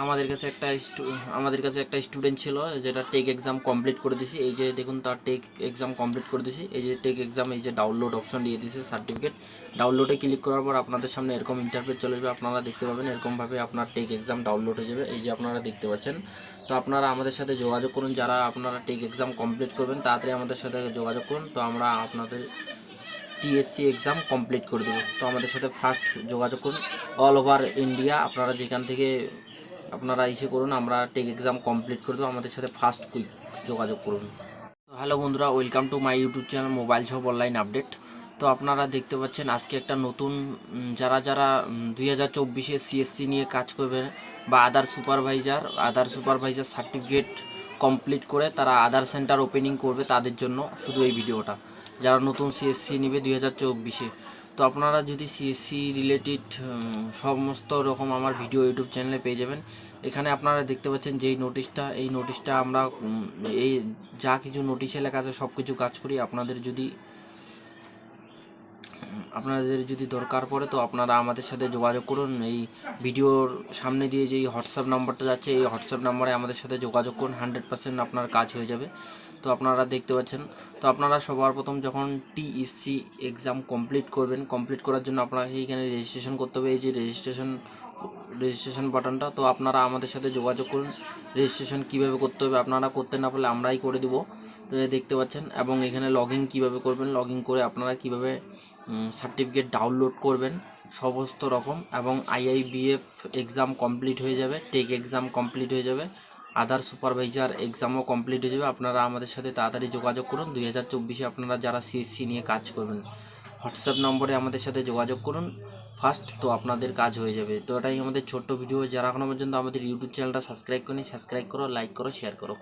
আমাদের কাছে একটা স্টুডেন্ট ছিল যেটা টেক এক্সাম কমপ্লিট করে দিছি। এই যে দেখুন তার টেক এক্সাম কমপ্লিট করে দিছি। এই যে টেক এক্সাম, এই যে ডাউনলোড অপশন দিয়ে দিছে সার্টিফিকেট। ডাউনলোডে ক্লিক করার পর আপনাদের সামনে এরকম ইন্টারফেস চলে যাবে, আপনারা দেখতে পাবেন এরকমভাবে আপনার টেক এক্সাম ডাউনলোড হয়ে যাবে। এই যে আপনারা দেখতে পাচ্ছেন। তো আপনারা আমাদের সাথে যোগাযোগ করুন, যারা আপনারা টেক এক্সাম কমপ্লিট করবেন তাড়াতাড়ি আমাদের সাথে যোগাযোগ করুন। তো আমরা আপনাদের টিএসসি এক্সাম কমপ্লিট করে দেবো। তো আমাদের সাথে ফার্স্ট যোগাযোগ করুন, অল ওভার ইন্ডিয়া আপনারা যেখান থেকে আপনারা এসে করুন, আমরা টেক এক্সাম কমপ্লিট করে দেবো। আমাদের সাথে ফার্স্ট কুইক যোগাযোগ করুন। তো হ্যালো বন্ধুরা, welcome to my YouTube channel mobile shop online update. তো আপনারা দেখতে পাচ্ছেন আজকে একটা নতুন যারা 2024-এ সিএসসি নিয়ে কাজ করবেন বা আদার সুপারভাইজার সার্টিফিকেট কমপ্লিট করে তারা আদার সেন্টার ওপেনিং করবে, তাদের জন্য শুধু এই ভিডিওটা। যারা নতুন সিএসসি নেবে 2024-এ, তো আপনারা যদি সিএসসি রিলেটেড সমস্ত রকম আমার ভিডিও ইউটিউব চ্যানেলে পেয়ে যাবেন। এখানে আপনারা দেখতে পাচ্ছেন যেই নোটিশটা, এই নোটিশটা আমরা এই যা কিছু নোটিশে লেখা আছে সব কিছু কাজ করি। আপনাদের যদি দরকার পড়ে তো আপনারা আমাদের সাথে যোগাযোগ করুন। এই ভিডিওর সামনে দিয়ে যেই হোয়াটসঅ্যাপ নাম্বারটা যাচ্ছে, এই হোয়াটসঅ্যাপ নাম্বারে আমাদের সাথে যোগাযোগ করুন, 100% আপনার কাজ হয়ে যাবে। তো আপনারা দেখতে পাচ্ছেন। তো আপনারা সবার প্রথম যখন টিএসসি এক্সাম কমপ্লিট করবেন, কমপ্লিট করার জন্য আপনাকে এইখানে রেজিস্ট্রেশন করতে হবে। এই যে রেজিস্ট্রেশন বাটনটা, তো আপনারা আমাদের সাথে যোগাযোগ করুন। রেজিস্ট্রেশন কীভাবে করতে হবে আপনারা করতে না পারলে আমরাই করে দেবো। তো দেখতে পাচ্ছেন, এবং এখানে লগ ইন কীভাবে করবেন, লগ ইন করে আপনারা কীভাবে সার্টিফিকেট ডাউনলোড করবেন সমস্ত রকম, এবং আইআইবিএফ এক্সাম কমপ্লিট হয়ে যাবে, টেক এক্সাম কমপ্লিট হয়ে যাবে, আদার সুপারভাইজার এক্সামও কমপ্লিট হয়ে যাবে। আপনারা আমাদের সাথে তাড়াতাড়ি যোগাযোগ করুন। 2024-এ আপনারা যারা সিএসসি নিয়ে কাজ করবেন, হোয়াটসঅ্যাপ নম্বরে আমাদের সাথে যোগাযোগ করুন ফার্স্ট, তো আপনাদের কাজ হয়ে যাবে। তো এটাই আমাদের ছোট্ট ভিডিও। যারা এখনও পর্যন্ত আমাদের ইউটিউব চ্যানেলটা সাবস্ক্রাইব করেনি, সাবস্ক্রাইব করো, লাইক করো, শেয়ার করো।